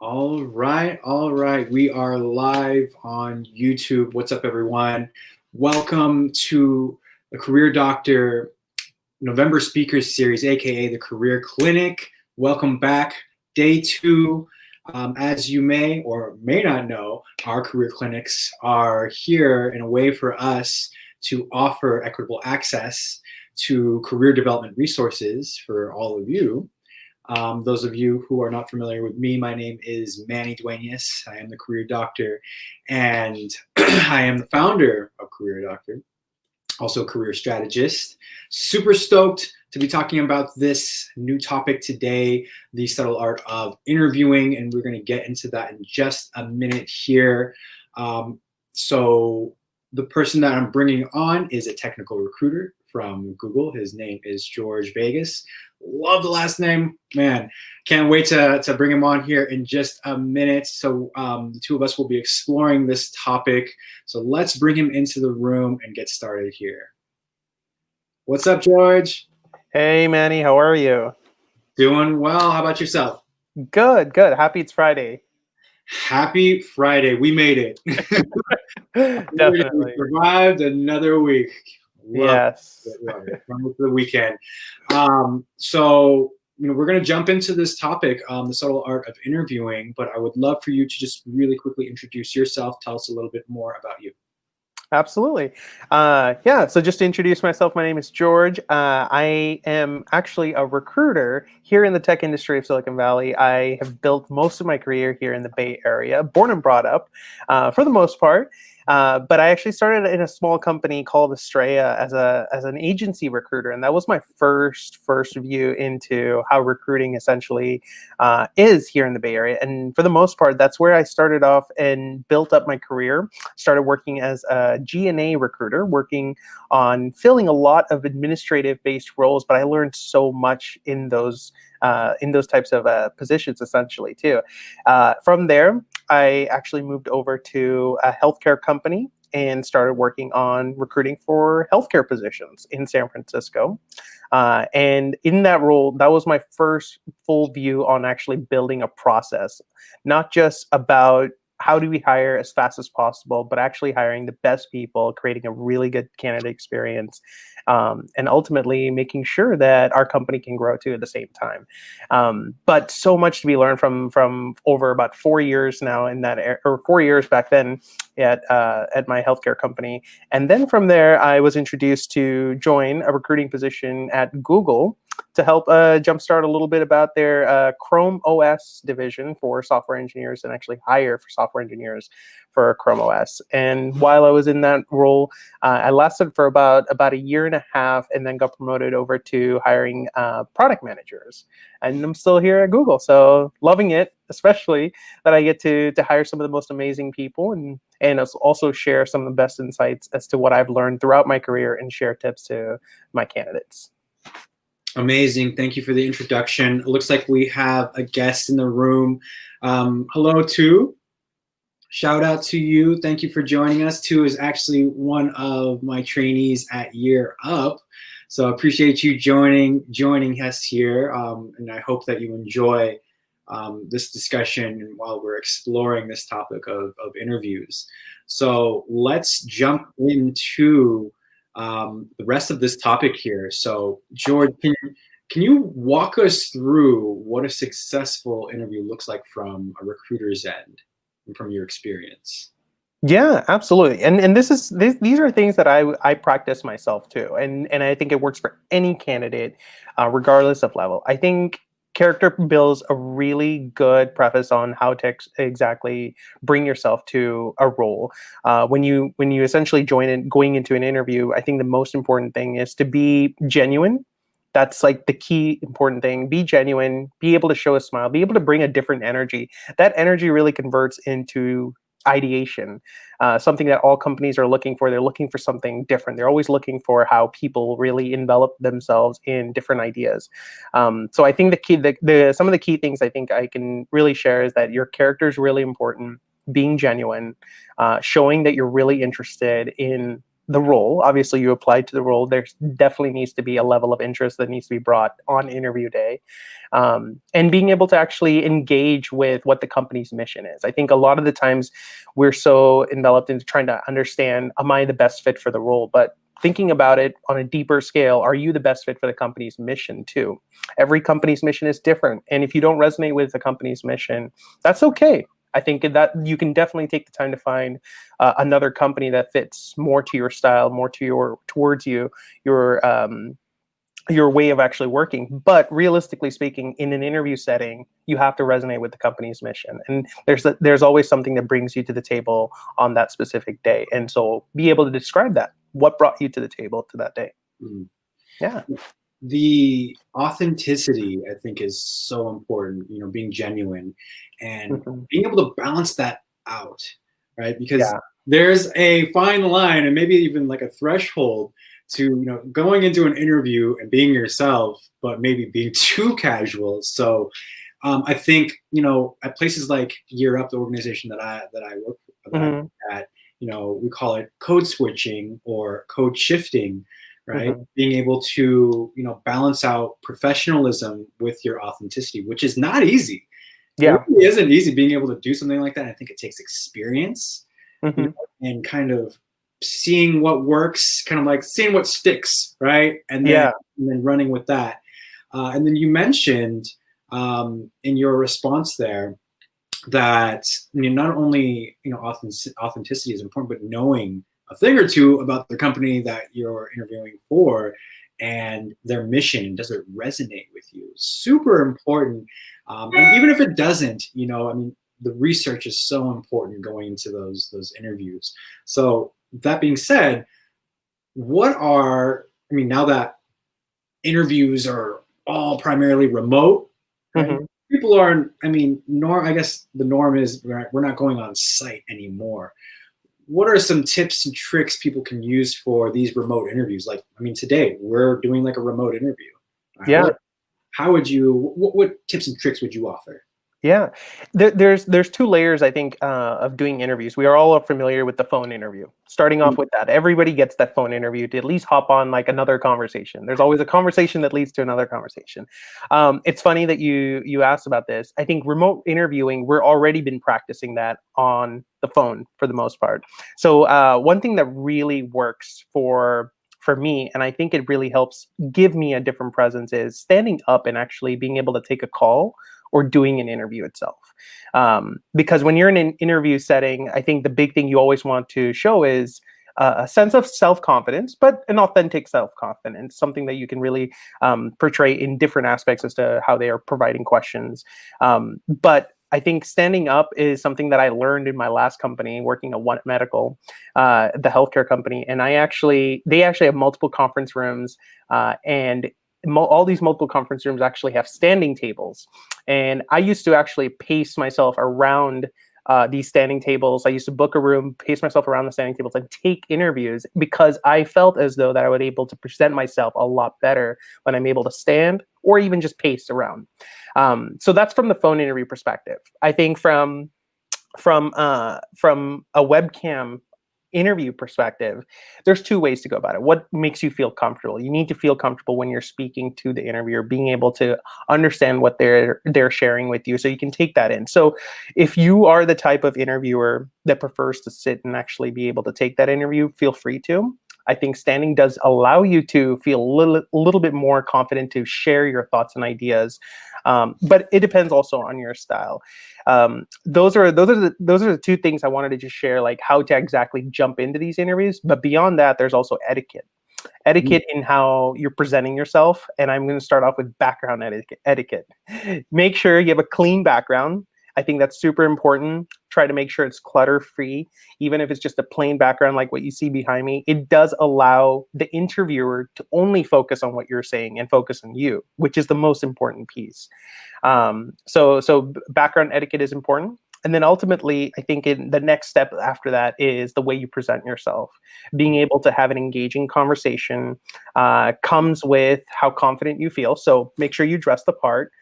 All right. We are live on YouTube. What's up, everyone? Welcome to the Career Doctor November Speakers Series, aka the Career Clinic. Welcome back, day 2. As you may or may not know, our career clinics are here in a way for us to offer equitable access to career development resources for all of you. Those of you who are not familiar with me, my name is Manny Duenas. I am the Career Doctor, and I am the founder of Career Doctor, also career strategist. Super stoked to be talking about this new topic today, the subtle art of interviewing, and we're going to get into that in just a minute here. So the person that I'm bringing on is a technical recruiter from Google. His name is George Vegas. Love the last name, man. Can't wait to bring him on here in just a minute. So the two of us will be exploring this topic. So let's bring him into the room and get started here. What's up, George? Hey, Manny, how are you? Doing well. How about yourself? Good. Happy it's Friday. Happy Friday. We made it. Definitely. We survived another week. Yes. Love it. From the weekend. So, we're going to jump into this topic, the subtle art of interviewing, but I would love for you to just really quickly introduce yourself. Tell us a little bit more about you. Absolutely. So just to introduce myself, my name is George. I am actually a recruiter here in the tech industry of Silicon Valley. I have built most of my career here in the Bay Area, born and brought up for the most part. But I actually started in a small company called Estrella as an agency recruiter, and that was my first view into how recruiting essentially is here in the Bay Area. And for the most part, that's where I started off and built up my career. Started working as a G&A recruiter, working on filling a lot of administrative-based roles, but I learned so much in those types of positions essentially too. From there, I actually moved over to a healthcare company and started working on recruiting for healthcare positions in San Francisco. And in that role, that was my first full view on actually building a process, not just about how do we hire as fast as possible, but actually hiring the best people, creating a really good candidate experience, and ultimately making sure that our company can grow too at the same time. But so much to be learned from over about 4 years now in that, or 4 years back then at my healthcare company. And then from there, I was introduced to join a recruiting position at Google to help jumpstart a little bit about their Chrome OS division for software engineers and actually hire for software engineers for Chrome OS. And while I was in that role, I lasted for about a year and a half and then got promoted over to hiring product managers. And I'm still here at Google, so loving it, especially that I get to hire some of the most amazing people and also share some of the best insights as to what I've learned throughout my career and share tips to my candidates. Amazing. Thank you for the introduction. It looks like we have a guest in the room. Hello, Tu. Shout out to you. Thank you for joining us. Tu is actually one of my trainees at Year Up. So I appreciate you joining us here. And I hope that you enjoy this discussion while we're exploring this topic of interviews. So let's jump into the rest of this topic here. So George, can you walk us through what a successful interview looks like from a recruiter's end and from your experience? Yeah, absolutely. And these are things that I practice myself too. And I think it works for any candidate, regardless of level. I think character builds a really good preface on how to exactly bring yourself to a role. When you essentially going into an interview, I think the most important thing is to be genuine. That's like the key important thing. Be genuine, be able to show a smile, be able to bring a different energy. That energy really converts into ideation, something that all companies are looking for. They're looking for something different. They're always looking for how people really envelop themselves in different ideas. So I think some of the key things I think I can really share is that your character is really important, being genuine, showing that you're really interested in the role. Obviously, you applied to the role. There definitely needs to be a level of interest that needs to be brought on interview day. And being able to actually engage with what the company's mission is. I think a lot of the times we're so enveloped into trying to understand, am I the best fit for the role? But thinking about it on a deeper scale, are you the best fit for the company's mission too? Every company's mission is different. And if you don't resonate with the company's mission, that's okay. I think that you can definitely take the time to find another company that fits more to your style, more to towards you, your way of actually working. But realistically speaking, in an interview setting, you have to resonate with the company's mission. And there's always something that brings you to the table on that specific day. And so be able to describe that. What brought you to the table to that day? Mm. Yeah. The authenticity, I think, is so important, being genuine and being able to balance that out, right? Because there's a fine line and maybe even like a threshold to, going into an interview and being yourself, but maybe being too casual. So I think, at places like Year Up, the organization that I work at, we call it code switching or code shifting, right? Being able to, balance out professionalism with your authenticity, which is not easy. Yeah. It really isn't easy being able to do something like that. I think it takes experience and kind of seeing what works, kind of like seeing what sticks, right? And then running with that. And then you mentioned in your response there that not only authenticity is important, but knowing a thing or two about the company that you're interviewing for and their mission, and does it resonate with you? Super important. And even if it doesn't, the research is so important going into those interviews. So that being said, now that interviews are all primarily remote, right? People are, I guess the norm is we're not going on site anymore. What are some tips and tricks people can use for these remote interviews? Like, today we're doing like a remote interview. Right? Yeah. What tips and tricks would you offer? Yeah, there's two layers, I think, of doing interviews. We are all familiar with the phone interview. Starting off with that, everybody gets that phone interview to at least hop on like another conversation. There's always a conversation that leads to another conversation. It's funny that you asked about this. I think remote interviewing, we're already been practicing that on the phone for the most part. So one thing that really works for me, and I think it really helps give me a different presence, is standing up and actually being able to take a call or doing an interview itself. Because when you're in an interview setting, I think the big thing you always want to show is a sense of self-confidence, but an authentic self-confidence, something that you can really portray in different aspects as to how they are providing questions. But I think standing up is something that I learned in my last company, working at One Medical, the healthcare company. And they actually have multiple conference rooms, and all these multiple conference rooms actually have standing tables. And I used to actually pace myself around these standing tables. I used to book a room, pace myself around the standing tables, and take interviews because I felt as though that I would able to present myself a lot better when I'm able to stand or even just pace around. So that's from the phone interview perspective. I think from a webcam interview perspective, there's two ways to go about it. What makes you feel comfortable? You need to feel comfortable when you're speaking to the interviewer, being able to understand what they're sharing with you so you can take that in. So if you are the type of interviewer that prefers to sit and actually be able to take that interview, feel free to. I think standing does allow you to feel a little bit more confident to share your thoughts and ideas, but it depends also on your style. Those are the two things I wanted to just share, like how to exactly jump into these interviews. But beyond that, there's also etiquette in how you're presenting yourself. And I'm going to start off with background etiquette. Make sure you have a clean background. I think that's super important. Try to make sure it's clutter-free, even if it's just a plain background like what you see behind me. It does allow the interviewer to only focus on what you're saying and focus on you, which is the most important piece. So background etiquette is important. And then ultimately, I think the next step after that is the way you present yourself. Being able to have an engaging conversation comes with how confident you feel. So make sure you dress the part.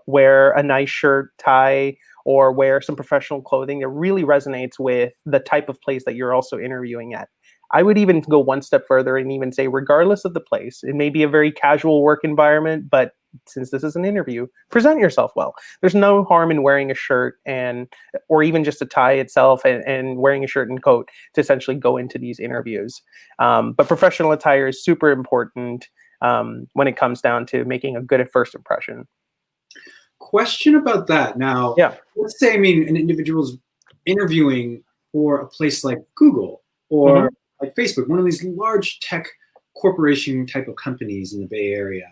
Wear a nice shirt, tie, or wear some professional clothing that really resonates with the type of place that you're also interviewing at. I would even go one step further and even say, regardless of the place, it may be a very casual work environment, but since this is an interview, present yourself well. There's no harm in wearing a shirt or even just a tie itself and wearing a shirt and coat to essentially go into these interviews. But professional attire is super important when it comes down to making a good first impression. Question about that. Now, Yeah. let's say, an individual's interviewing for a place like Google or like Facebook, one of these large tech corporation type of companies in the Bay Area,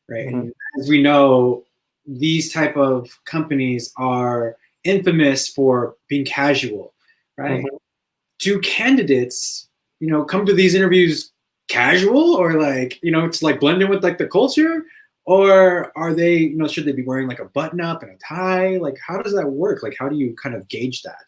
right? And as we know, these type of companies are infamous for being casual, right? Do candidates, come to these interviews casual, or to like blend in with like the culture? Or are they, should they be wearing like a button up and a tie? Like, how does that work? Like, how do you kind of gauge that?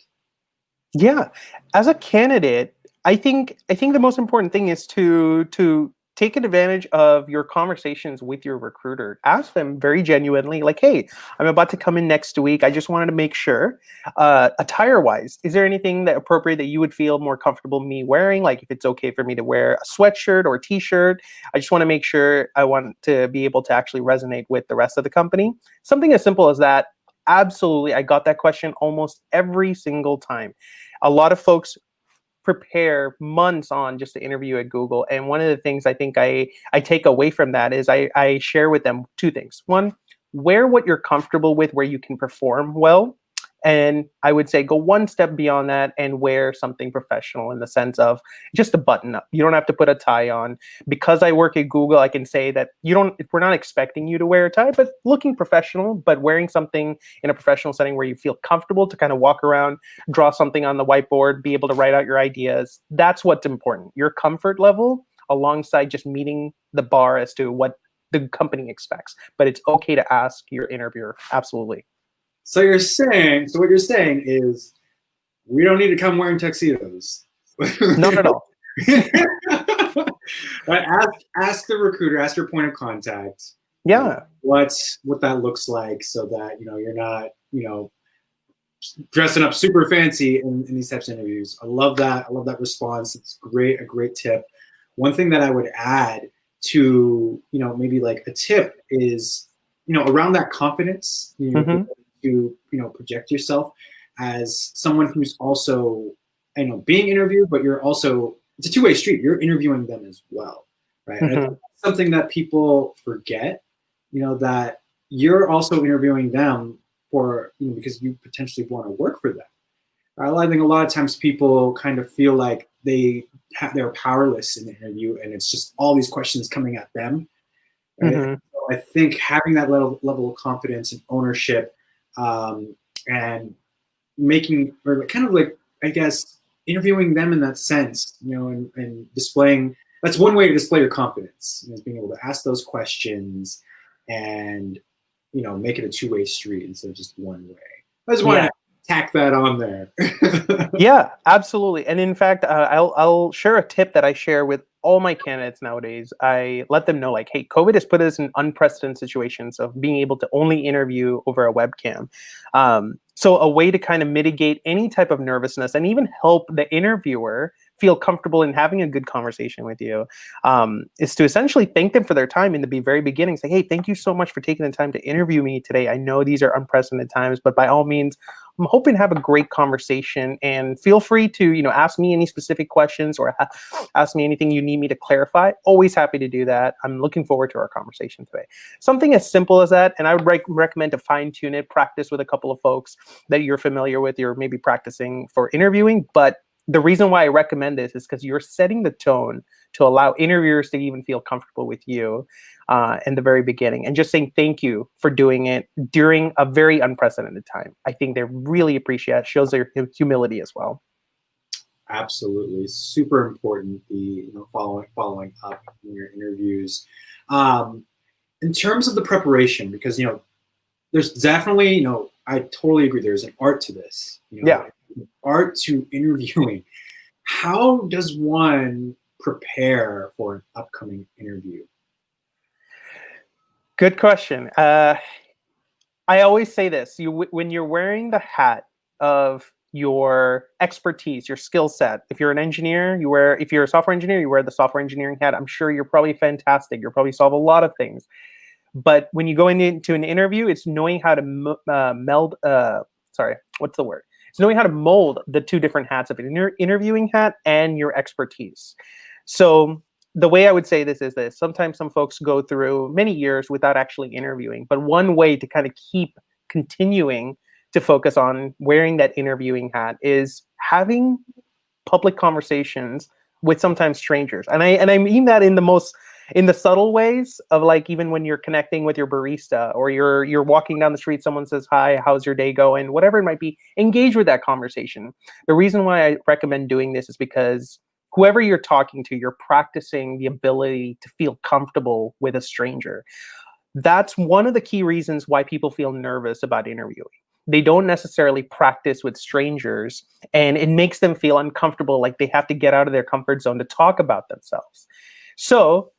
Yeah, as a candidate, I think the most important thing is to take advantage of your conversations with your recruiter. Ask them very genuinely, like, "Hey, I'm about to come in next week. I just wanted to make sure, attire-wise, is there anything that appropriate that you would feel more comfortable me wearing? Like, if it's okay for me to wear a sweatshirt or a t-shirt, I just want to make sure I want to be able to actually resonate with the rest of the company." Something as simple as that. Absolutely, I got that question almost every single time. A lot of folks prepare months on just to interview at Google. And one of the things I think I take away from that is I share with them two things. One, wear what you're comfortable with, where you can perform well. And I would say go one step beyond that and wear something professional in the sense of just a button up. You don't have to put a tie on. Because I work at Google, I can say that we're not expecting you to wear a tie, but looking professional, but wearing something in a professional setting where you feel comfortable to kind of walk around, draw something on the whiteboard, be able to write out your ideas. That's what's important. Your comfort level alongside just meeting the bar as to what the company expects. But it's okay to ask your interviewer. Absolutely. So what you're saying is we don't need to come wearing tuxedos. Not at all. But ask the recruiter, ask your point of contact. Yeah. What that looks like, so that you're not dressing up super fancy in these types of interviews. I love that. I love that response. It's great. A great tip. One thing that I would add to maybe like a tip is around that confidence. To project yourself as someone who's also being interviewed, but you're also, it's a two-way street. You're interviewing them as well, right? And it's something that people forget, that you're also interviewing them for because you potentially want to work for them. I think a lot of times people kind of feel like they're powerless in the interview, and it's just all these questions coming at them. Right? So I think having that level of confidence and ownership, and making, or kind of like, I guess, interviewing them in that sense, and displaying, that's one way to display your confidence, is being able to ask those questions and, make it a two-way street instead of just one way. I just want to tack that on there. Yeah, absolutely. And in fact, I'll share a tip that I share with all my candidates nowadays. I let them know, like, hey, COVID has put us in unprecedented situations of being able to only interview over a webcam. So a way to kind of mitigate any type of nervousness and even help the interviewer feel comfortable in having a good conversation with you, is to essentially thank them for their time in the very beginning. Say, hey, thank you so much for taking the time to interview me today. I know these are unprecedented times, but by all means, I'm hoping to have a great conversation, and feel free to, ask me any specific questions or ask me anything you need me to clarify. Always happy to do that. I'm looking forward to our conversation today. Something as simple as that, and I would recommend to fine tune it, practice with a couple of folks that you're familiar with, you're maybe practicing for interviewing. But the reason why I recommend this is because you're setting the tone to allow interviewers to even feel comfortable with you in the very beginning, and just saying thank you for doing it during a very unprecedented time. I think they really appreciate it. Shows their humility as well. Absolutely, super important. The following up in your interviews. In terms of the preparation, because there's definitely I totally agree. There's an art to this. Art to interviewing. How does one prepare for an upcoming interview? Good question. I always say this: when you're wearing the hat of your expertise, your skill set. If you're an engineer, you wear. If you're a software engineer, you wear the software engineering hat. I'm sure you're probably fantastic. You'll probably solve a lot of things. But when you go into an interview, it's knowing how to meld. Sorry, what's the word? It's knowing how to mold the two different hats of an interviewing hat and your expertise. So the way I would say this is this: sometimes some folks go through many years without actually interviewing, but one way to kind of keep continuing to focus on wearing that interviewing hat is having public conversations with sometimes strangers. And I mean that in the subtle ways of, like, even when you're connecting with your barista, or you're walking down the street, someone says, "Hi, how's your day going?" Whatever it might be, engage with that conversation. The reason why I recommend doing this is because whoever you're talking to, you're practicing the ability to feel comfortable with a stranger. That's one of the key reasons why people feel nervous about interviewing. They don't necessarily practice with strangers, and it makes them feel uncomfortable, like they have to get out of their comfort zone to talk about themselves. So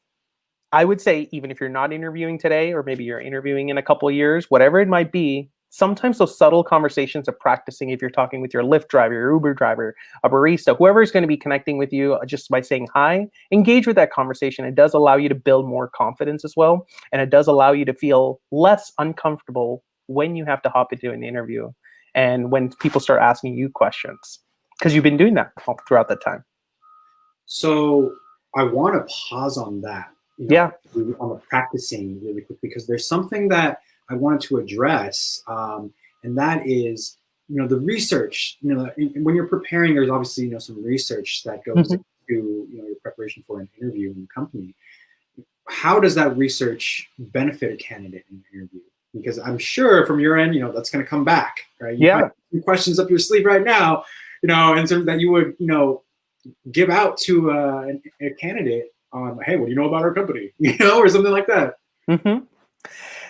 I would say, even if you're not interviewing today, or maybe you're interviewing in a couple of years, whatever it might be, sometimes those subtle conversations of practicing, if you're talking with your Lyft driver, your Uber driver, a barista, whoever is going to be connecting with you, just by saying hi, engage with that conversation. It does allow you to build more confidence as well. And it does allow you to feel less uncomfortable when you have to hop into an interview and when people start asking you questions, because you've been doing that throughout that time. So I want to pause on that. Yeah. On the practicing really quick, because there's something that I wanted to address, and that is, the research. When you're preparing, there's obviously some research that goes into your preparation for an interview in the company. How does that research benefit a candidate in an interview? Because I'm sure from your end, that's going to come back, right? You might have some questions up your sleeve right now, and something that you would, give out to a candidate on, hey, what do you know about our company? Or something like that.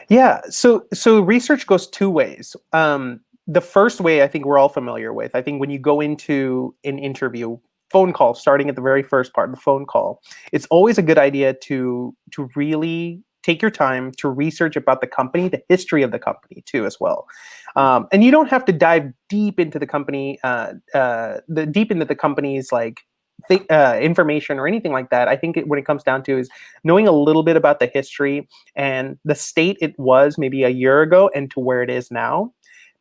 Yeah. So research goes two ways. The first way, I think we're all familiar with. I think when you go into an interview, phone call, starting at the very first part, the phone call, it's always a good idea to really take your time to research about the company, the history of the company too, as well. And you don't have to dive deep into the company, deep into the company's information or anything like that. I think when it comes down to is knowing a little bit about the history and the state it was maybe a year ago and to where it is now.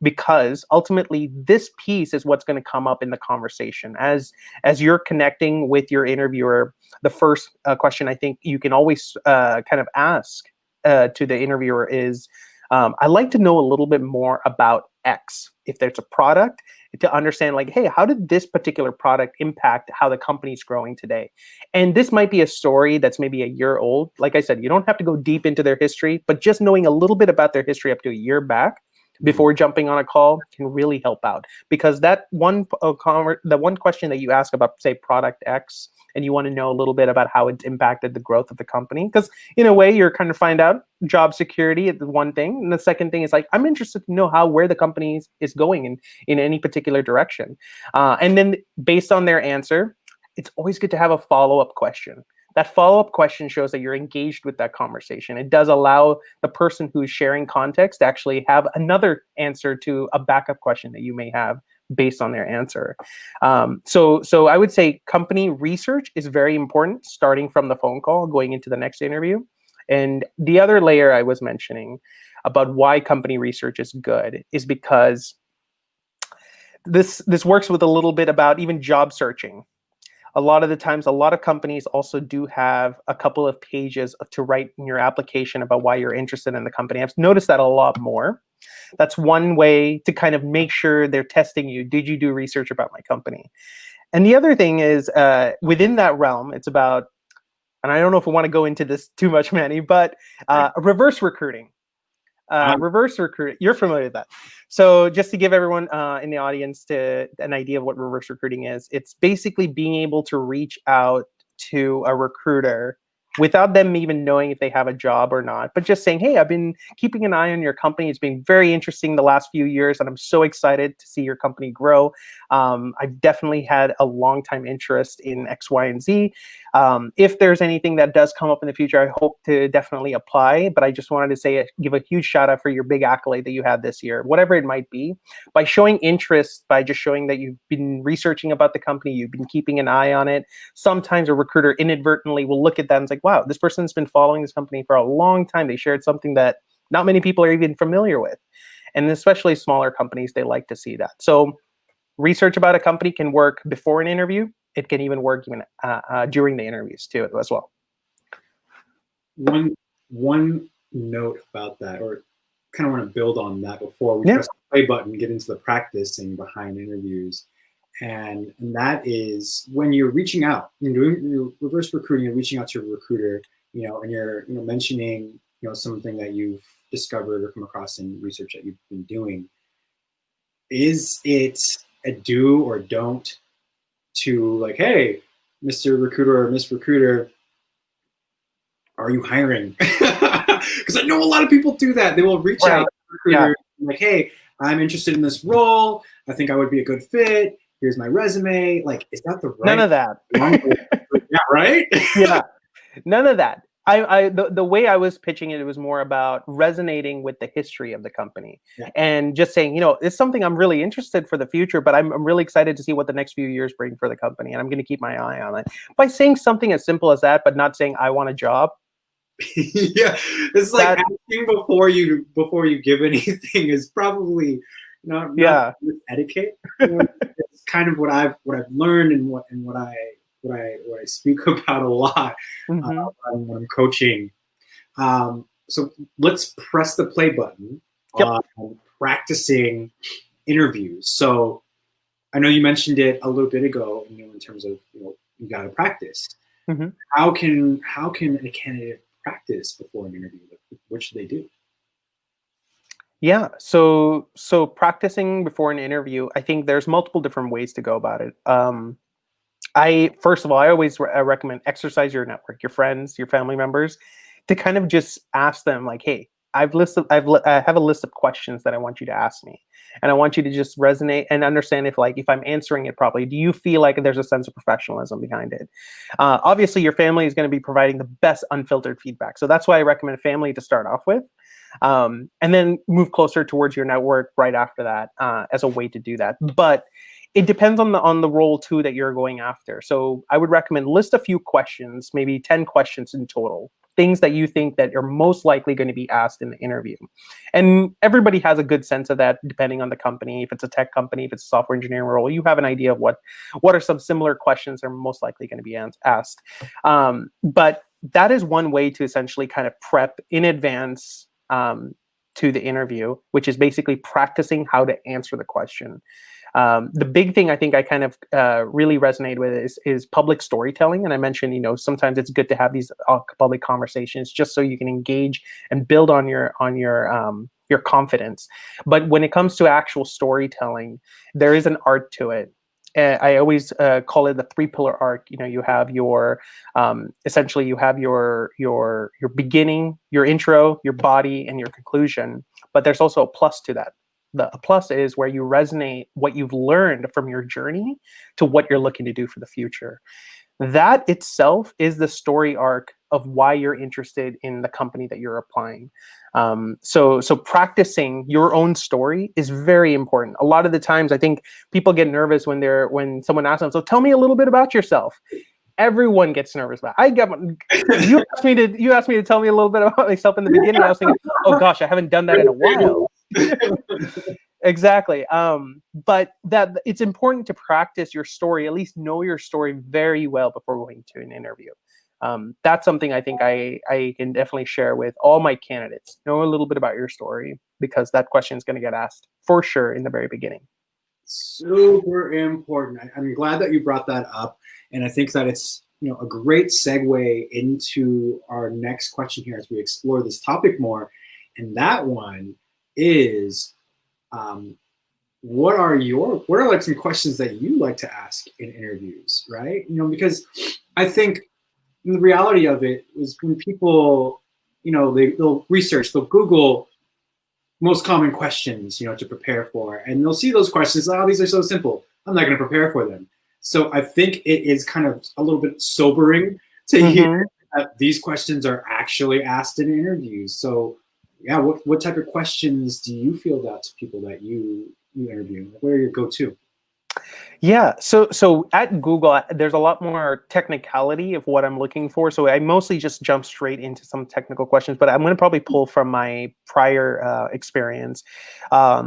Because ultimately, this piece is what's going to come up in the conversation as you're connecting with your interviewer. The first question I think you can always kind of ask to the interviewer is, I'd like to know a little bit more about X. If there's a product, to understand, like, hey, how did this particular product impact how the company's growing today? And this might be a story that's maybe a year old. Like I said, you don't have to go deep into their history, but just knowing a little bit about their history up to a year back before jumping on a call can really help out. Because that the one question that you ask about, say, product X, and you want to know a little bit about how it's impacted the growth of the company, because in a way you're kind of find out job security is one thing, and the second thing is, like, I'm interested to know where the company is going in any particular direction, and then based on their answer, it's always good to have a follow-up question. That follow-up question shows that you're engaged with that conversation. It does allow the person who's sharing context to actually have another answer to a backup question that you may have based on their answer. So I would say company research is very important, starting from the phone call, going into the next interview. And the other layer I was mentioning about why company research is good is because this works with a little bit about even job searching. A lot of the times, a lot of companies also do have a couple of pages to write in your application about why you're interested in the company. I've noticed that a lot more. That's one way to kind of make sure they're testing you. Did you do research about my company? And the other thing is, within that realm, it's about, and I don't know if we want to go into this too much, Manny, but reverse recruiting. Reverse recruit, you're familiar with that. So just to give everyone in the audience an idea of what reverse recruiting is, it's basically being able to reach out to a recruiter without them even knowing if they have a job or not, but just saying, hey, I've been keeping an eye on your company. It's been very interesting the last few years, and I'm so excited to see your company grow. I've definitely had a long time interest in X, Y, and Z. If there's anything that does come up in the future, I hope to definitely apply. But I just wanted to say, give a huge shout out for your big accolade that you had this year, whatever it might be. By showing interest, by just showing that you've been researching about the company, you've been keeping an eye on it. Sometimes a recruiter inadvertently will look at that and say, wow, this person's been following this company for a long time. They shared something that not many people are even familiar with. And especially smaller companies, they like to see that. So research about a company can work before an interview. It can even work even during the interviews too as well. One note about that, or kind of want to build on that before we press the play button, get into the practicing behind interviews. And that is when you're reaching out, you're doing your reverse recruiting, you're reaching out to your recruiter, and you're mentioning something that you've discovered or come across in research that you've been doing. Is it a do or don't to, like, hey, Mr. Recruiter or Miss Recruiter, are you hiring? Because I know a lot of people do that. They will reach out to the recruiter, like, hey, I'm interested in this role. I think I would be a good fit. Here's my resume. Like, is that the right? None of that. Yeah, right? Yeah, none of that. The way I was pitching it, it was more about resonating with the history of the company and just saying, it's something I'm really interested for the future, but I'm really excited to see what the next few years bring for the company, and I'm going to keep my eye on it. By saying something as simple as that, but not saying I want a job. Yeah, it's like asking before you give anything is probably not etiquette. It's kind of what I've learned and what I speak about a lot when I'm coaching. So let's press the play button on practicing interviews. So I know you mentioned it a little bit ago, in terms of you got to practice. How can a candidate practice before an interview? What should they do? Yeah, so practicing before an interview, I think there's multiple different ways to go about it. First of all, I always recommend exercise your network, your friends, your family members, to kind of just ask them, like, hey, I have a list of questions that I want you to ask me, and I want you to just resonate and understand if I'm answering it properly. Do you feel like there's a sense of professionalism behind it? Obviously, your family is going to be providing the best unfiltered feedback, so that's why I recommend family to start off with, and then move closer towards your network right after that as a way to do that. But it depends on the role too that you're going after. So I would recommend list a few questions, maybe 10 questions in total, things that you think that are most likely going to be asked in the interview. And everybody has a good sense of that depending on the company. If it's a tech company, if it's a software engineering role, you have an idea of what are some similar questions that are most likely going to be asked. But that is one way to essentially kind of prep in advance to the interview, which is basically practicing how to answer the question. The big thing I think I kind of really resonate with is public storytelling. And I mentioned, sometimes it's good to have these public conversations just so you can engage and build on your confidence. But when it comes to actual storytelling, there is an art to it. I always call it the 3-pillar arc. You have your essentially you have your beginning, your intro, your body, and your conclusion. But there's also a plus to that. The plus is where you resonate what you've learned from your journey to what you're looking to do for the future. That itself is the story arc of why you're interested in the company that you're applying. So practicing your own story is very important. A lot of the times, I think people get nervous when someone asks them, "So tell me a little bit about yourself." Everyone gets nervous about it. You asked me to tell me a little bit about myself in the beginning. I was thinking, oh gosh, I haven't done that in a while. Exactly. But that it's important to practice your story, at least know your story very well before going to an interview. That's something I think I can definitely share with all my candidates. Know a little bit about your story, because that question is going to get asked for sure in the very beginning. Super important. I'm glad that you brought that up. And I think that it's a great segue into our next question here as we explore this topic more. And that one is, what are like some questions that you like to ask in interviews, right? Because I think the reality of it is when people, they'll research, they'll Google most common questions, to prepare for, and they'll see those questions. Oh, these are so simple. I'm not going to prepare for them. So I think it is kind of a little bit sobering to hear that these questions are actually asked in interviews. So yeah, what type of questions do you field out to people that you interview? What are your go-to? Yeah, so at Google, there's a lot more technicality of what I'm looking for. So I mostly just jump straight into some technical questions, but I'm going to probably pull from my prior experience. At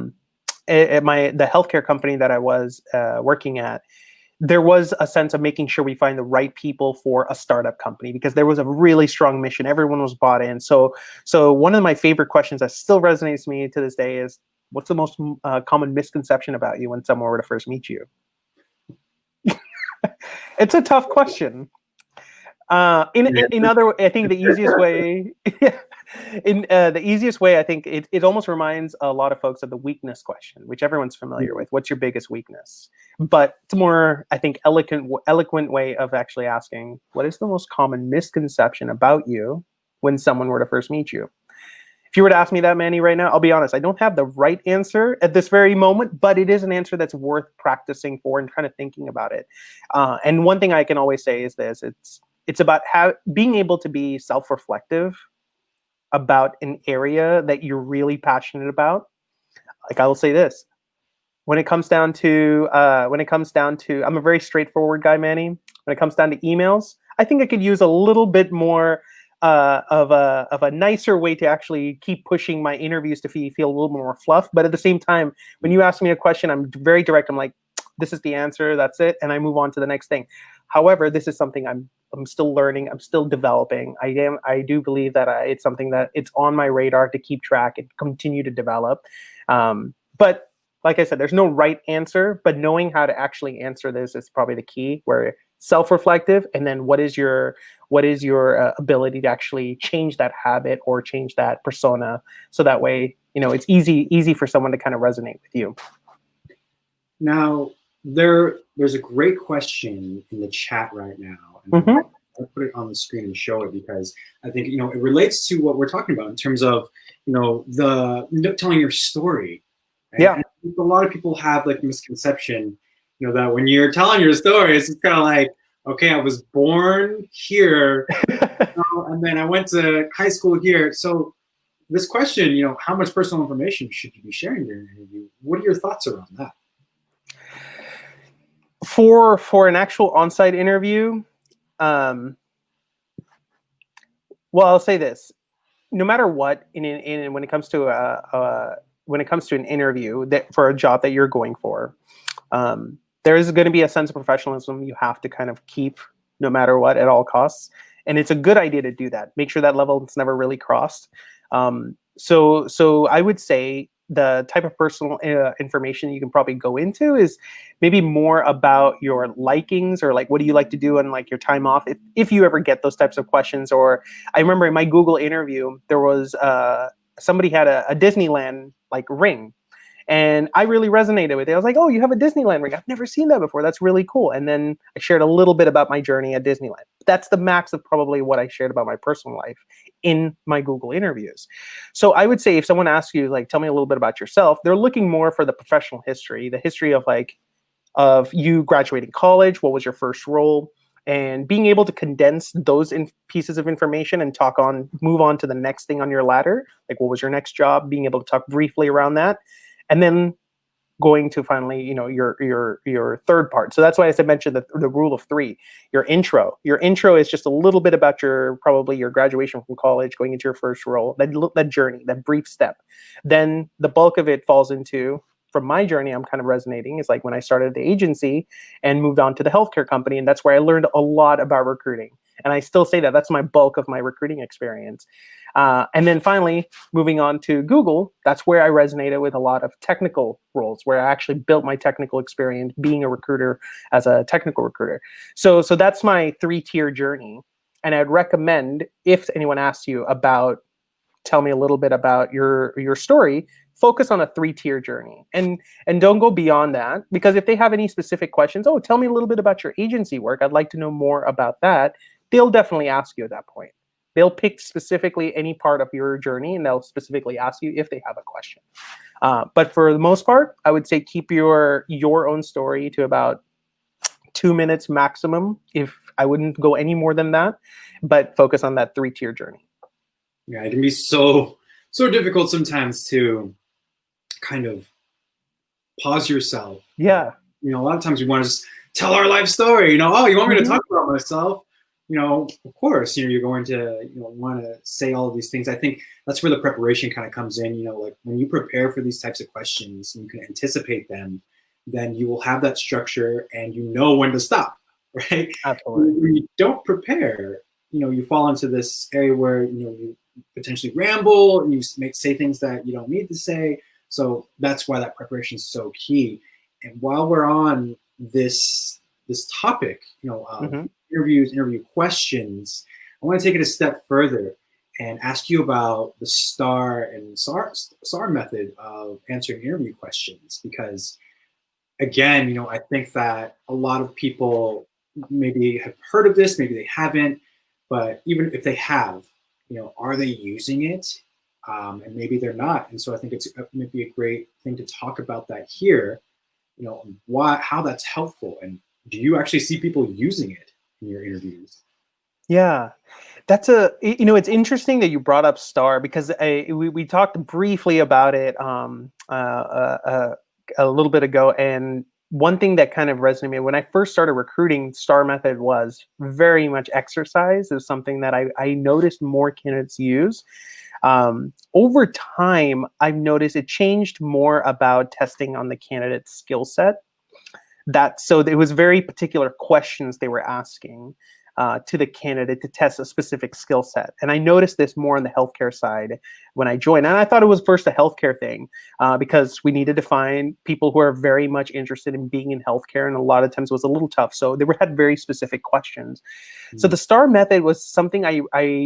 the healthcare company that I was working at, there was a sense of making sure we find the right people for a startup company because there was a really strong mission. Everyone was bought in. So one of my favorite questions that still resonates with me to this day is, what's the most common misconception about you when someone were to first meet you? It's a tough question. In other, I think the easiest way, the easiest way, I think it almost reminds a lot of folks of the weakness question, which everyone's familiar with. What's your biggest weakness? But it's a more, I think, eloquent way of actually asking, what is the most common misconception about you when someone were to first meet you? If you were to ask me that, Manny, right now, I'll be honest, I don't have the right answer at this very moment, but it is an answer that's worth practicing for and kind of thinking about it. And one thing I can always say is this: it's about being able to be self-reflective about an area that you're really passionate about. Like I will say this: when it comes down to, I'm a very straightforward guy, Manny. When it comes down to emails, I think I could use a little bit more of a nicer way to actually keep pushing my interviews to feel a little more fluff. But at the same time, when you ask me a question, I'm very direct. I'm like, this is the answer. That's it. And I move on to the next thing. However, this is something I'm still learning. I'm still developing. I do believe that it's something that it's on my radar to keep track and continue to develop. But like I said, there's no right answer, but knowing how to actually answer this is probably the key, where self-reflective, and then what is your ability to actually change that habit or change that persona, so that way it's easy for someone to kind of resonate with you. Now there's a great question in the chat right now, and I'll put it on the screen and show it because I think it relates to what we're talking about in terms of the telling your story. Right? Yeah, and a lot of people have like misconception that when you're telling your stories, it's kind of like, okay, I was born here, and then I went to high school here. So this question, how much personal information should you be sharing during an interview? What are your thoughts around that? For an actual on-site interview, well, I'll say this: no matter what, when it comes to an interview for a job that you're going for, there is going to be a sense of professionalism you have to kind of keep no matter what at all costs. And it's a good idea to do that. Make sure that level is never really crossed. So I would say the type of personal information you can probably go into is maybe more about your likings, or like, what do you like to do on like your time off? If you ever get those types of questions. Or I remember in my Google interview, there was somebody had a Disneyland like ring. And I really resonated with it. I was like, oh, you have a Disneyland ring. I've never seen that before. That's really cool. And then I shared a little bit about my journey at Disneyland. That's the max of probably what I shared about my personal life in my Google interviews. So I would say if someone asks you, like, tell me a little bit about yourself, they're looking more for the professional history, the history of you graduating college, what was your first role, and being able to condense those pieces of information and move on to the next thing on your ladder. Like, what was your next job? Being able to talk briefly around that. And then going to finally, your third part. So that's why I mentioned the rule of three. Your intro is just a little bit about probably your graduation from college, going into your first role, that journey, that brief step. Then the bulk of it falls into, from my journey, I'm kind of resonating, is like when I started the agency and moved on to the healthcare company. And that's where I learned a lot about recruiting. And I still say that's my bulk of my recruiting experience. And then finally, moving on to Google, that's where I resonated with a lot of technical roles, where I actually built my technical experience being a recruiter as a technical recruiter. So that's my 3-tier journey. And I'd recommend, if anyone asks you about, tell me a little bit about your story, focus on a 3-tier journey, and don't go beyond that, because if they have any specific questions, oh, tell me a little bit about your agency work, I'd like to know more about that. they'll definitely ask you at that point. They'll pick specifically any part of your journey, and they'll specifically ask you if they have a question. But for the most part, I would say keep your own story to about 2 minutes maximum. If I wouldn't go any more than that, but focus on that 3-tier journey. Yeah, it can be so difficult sometimes to kind of pause yourself. Yeah. You know, a lot of times we want to just tell our life story. You know, oh, you want me to talk about myself? You know, of course, you know, you're going to, you know, want to say all of these things. I think that's where the preparation kind of comes in. You know, like when you prepare for these types of questions and you can anticipate them, then you will have that structure and you know when to stop, right? Absolutely. When you don't prepare, you know, you fall into this area where, you know, you potentially ramble and you say things that you don't need to say. So that's why that preparation is so key. And while we're on this topic, you know, interviews, interview questions, I want to take it a step further and ask you about the STAR and SAR method of answering interview questions. Because again, you know, I think that a lot of people maybe have heard of this, maybe they haven't, but even if they have, you know, are they using it? And maybe they're not. And so I think it's maybe a great thing to talk about that here, you know, how that's helpful. And do you actually see people using it in your interviews? Yeah, that's you know, it's interesting that you brought up STAR, because we talked briefly about it a little bit ago. And one thing that kind of resonated when I first started recruiting, STAR method was very much exercise. It was something that I noticed more candidates use. Over time, I've noticed it changed more about testing on the candidate's skill set. So it was very particular questions they were asking to the candidate to test a specific skill set. And I noticed this more on the healthcare side when I joined. And I thought it was first a healthcare thing because we needed to find people who are very much interested in being in healthcare. And a lot of times it was a little tough. So they had very specific questions. So the STAR method was something I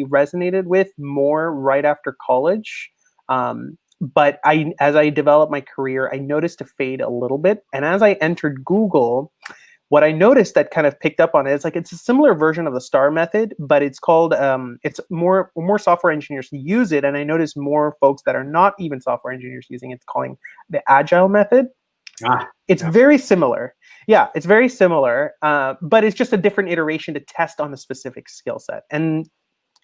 resonated with more right after college. But as I developed my career, I noticed a fade a little bit. And as I entered Google, what I noticed that kind of picked up on it is like it's a similar version of the STAR method, but it's called it's more software engineers use it, and I noticed more folks that are not even software engineers using it calling the Agile method. It's very similar. Yeah, it's very similar, but it's just a different iteration to test on the specific skill set. And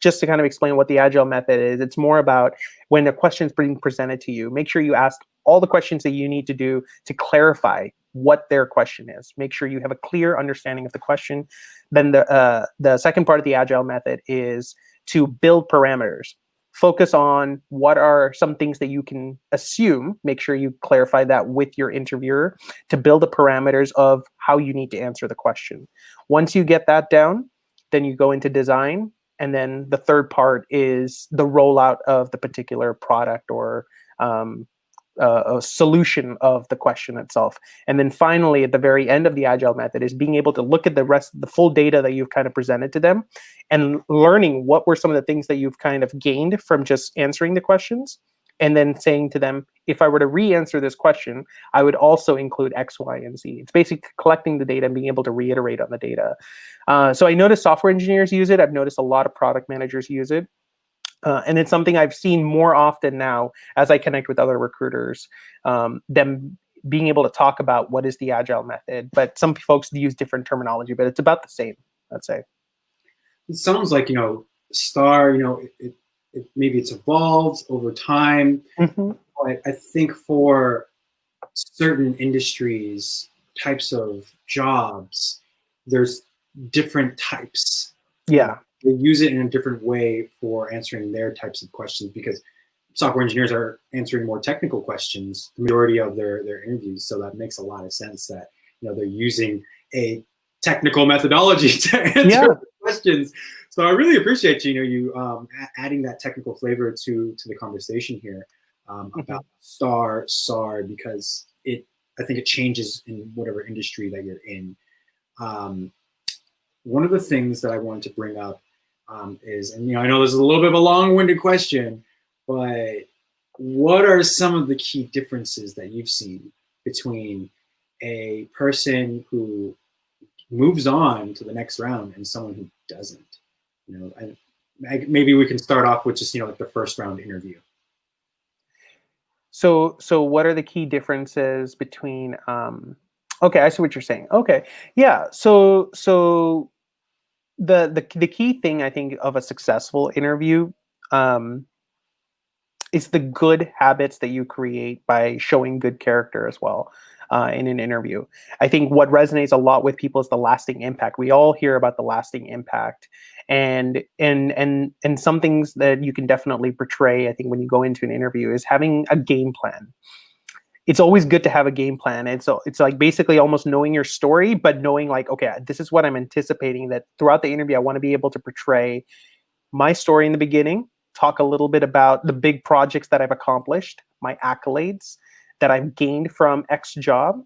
just to kind of explain what the Agile method is, it's more about when a question is being presented to you, make sure you ask all the questions that you need to do to clarify what their question is. Make sure you have a clear understanding of the question. Then the second part of the Agile method is to build parameters. Focus on what are some things that you can assume. Make sure you clarify that with your interviewer to build the parameters of how you need to answer the question. Once you get that down, then you go into design. And then the third part is the rollout of the particular product or a solution of the question itself. And then finally, at the very end of the Agile method is being able to look at the full data that you've kind of presented to them and learning what were some of the things that you've kind of gained from just answering the questions. And then saying to them, if I were to re-answer this question, I would also include X, Y, and Z. It's basically collecting the data and being able to reiterate on the data. So I noticed software engineers use it. I've noticed a lot of product managers use it. And it's something I've seen more often now as I connect with other recruiters, them being able to talk about what is the Agile method. But some folks use different terminology, but it's about the same, I'd say. It sounds like, you know, STAR, you know, maybe it's evolved over time. But I think for certain industries, types of jobs, there's different types. Yeah. They use it in a different way for answering their types of questions because software engineers are answering more technical questions the majority of their interviews. So that makes a lot of sense that, you know, they're using a technical methodology to answer questions. So I really appreciate you adding that technical flavor to the conversation here about STAR, SAR, because I think it changes in whatever industry that you're in. One of the things that I wanted to bring up is, and I know this is a little bit of a long-winded question, but what are some of the key differences that you've seen between a person who moves on to the next round and someone who doesn't? and maybe we can start off with just, like the first round interview. So what are the key differences between, okay, I see what you're saying. Okay. Yeah. So the key thing I think of a successful interview, is the good habits that you create by showing good character as well, in an interview. I think what resonates a lot with people is the lasting impact. We all hear about the lasting impact, and some things that you can definitely portray, I think, when you go into an interview is having a game plan. It's always good to have a game plan. It's like basically almost knowing your story, but knowing like, okay, this is what I'm anticipating that throughout the interview I want to be able to portray my story in the beginning, talk a little bit about the big projects that I've accomplished, my accolades that I've gained from X job.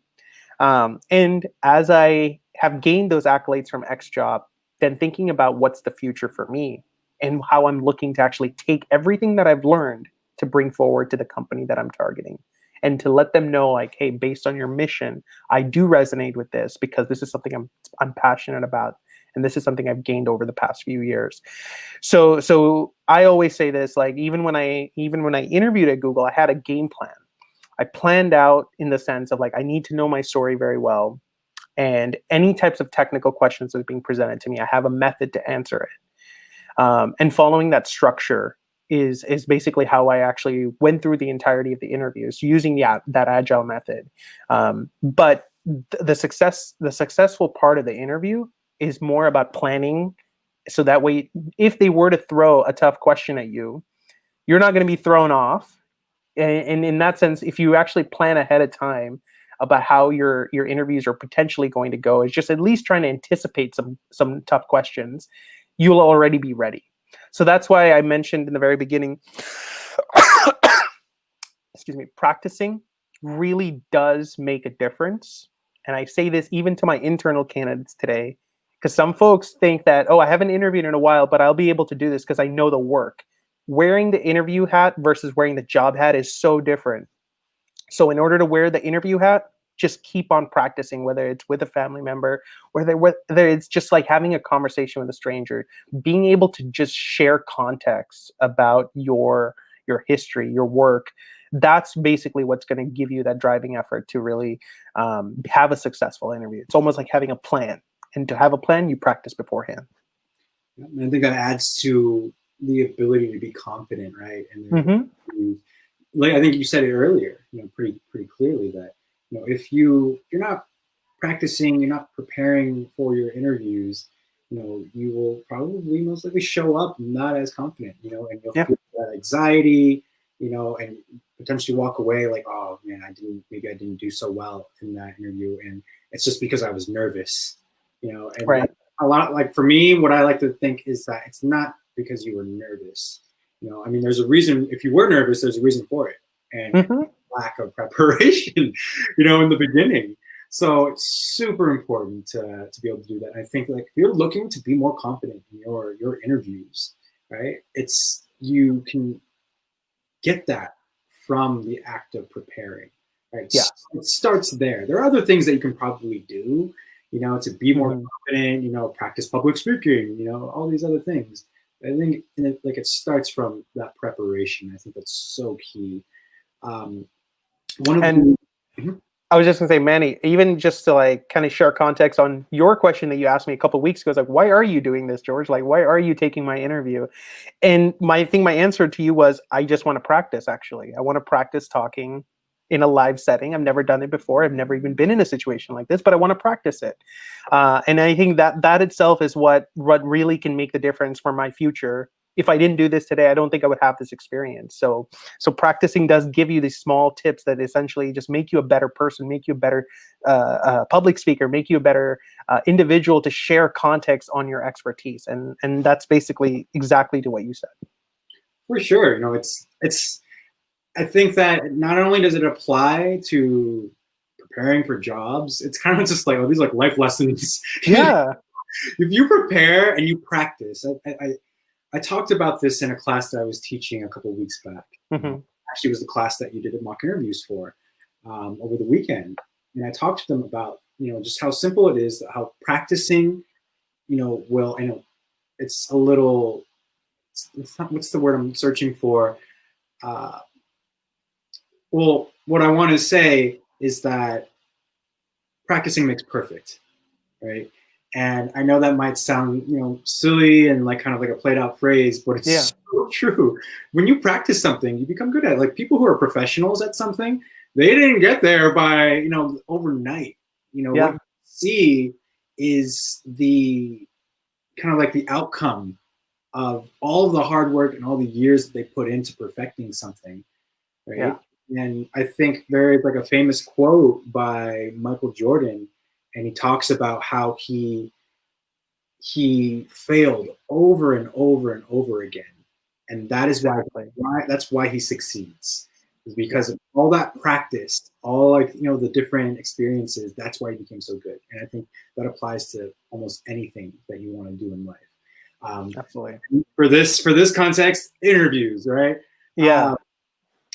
And as I have gained those accolades from X job, then thinking about what's the future for me and how I'm looking to actually take everything that I've learned to bring forward to the company that I'm targeting. And to let them know, like, hey, based on your mission, I do resonate with this because this is something I'm passionate about, and this is something I've gained over the past few years. So I always say this, like even when I interviewed at Google, I had a game plan. I planned out in the sense of like, I need to know my story very well, and any types of technical questions that are being presented to me, I have a method to answer it. And following that structure is basically how I actually went through the entirety of the interviews using that agile method. But the successful part of the interview is more about planning, so that way, if they were to throw a tough question at you, you're not going to be thrown off. And in that sense, if you actually plan ahead of time about how your interviews are potentially going to go, is just at least trying to anticipate some tough questions, you'll already be ready. So that's why I mentioned in the very beginning, excuse me, practicing really does make a difference. And I say this even to my internal candidates today, because some folks think that, oh, I haven't interviewed in a while, but I'll be able to do this because I know the work. Wearing the interview hat versus wearing the job hat is so different. So in order to wear the interview hat, just keep on practicing, whether it's with a family member, whether it's just like having a conversation with a stranger, being able to just share context about your history, your work. That's basically what's going to give you that driving effort to really have a successful interview. It's almost like having a plan. And to have a plan, you practice beforehand. I think that adds to the ability to be confident, right? And like I think you said it earlier, pretty clearly that if you're not practicing, you're not preparing for your interviews, you will probably most likely show up not as confident, and you'll feel that anxiety, and potentially walk away like, oh man, maybe I didn't do so well in that interview, and it's just because I was nervous, and right. A lot, like for me, what I like to think is that it's not because you were nervous. I mean, there's a reason. If you were nervous, there's a reason for it, and lack of preparation, in the beginning. So it's super important to be able to do that. And I think like if you're looking to be more confident in your interviews, right? You can get that from the act of preparing, right? Yeah. So it starts there. There are other things that you can probably do, to be more confident, practice public speaking, all these other things. I think it starts from that preparation. I think that's so key. I was just gonna say, Manny, even just to like kind of share context on your question that you asked me a couple of weeks ago, it's like, why are you doing this, George? Like, why are you taking my interview? And my answer to you was, I just want to practice. Actually, I want to practice talking in a live setting. I've never done it before. I've never even been in a situation like this, but I want to practice it. And I think that itself is what really can make the difference for my future. If I didn't do this today, I don't think I would have this experience. So practicing does give you these small tips that essentially just make you a better person, make you a better public speaker, make you a better individual to share context on your expertise. And that's basically exactly to what you said. For sure. It's I think that not only does it apply to preparing for jobs, it's kind of just like, these like life lessons. Yeah. If you prepare and you practice, I talked about this in a class that I was teaching a couple of weeks back. Actually, it was the class that you did the mock interviews for over the weekend. And I talked to them about, just how simple it is, how practicing, will, it's a little, it's not, what's the word I'm searching for? Well, what I want to say is that practicing makes perfect, right? And I know that might sound, silly and like kind of like a played out phrase, but it's so true. When you practice something, you become good at it. Like people who are professionals at something, they didn't get there by, overnight. What you see is the kind of like the outcome of all of the hard work and all the years that they put into perfecting something, right? Yeah. And I think there is like a famous quote by Michael Jordan, and he talks about how he failed over and over and over again, and that is why he succeeds, is because of all that practice, all like the different experiences. That's why he became so good, and I think that applies to almost anything that you want to do in life. Absolutely. For this context, interviews, right? Yeah.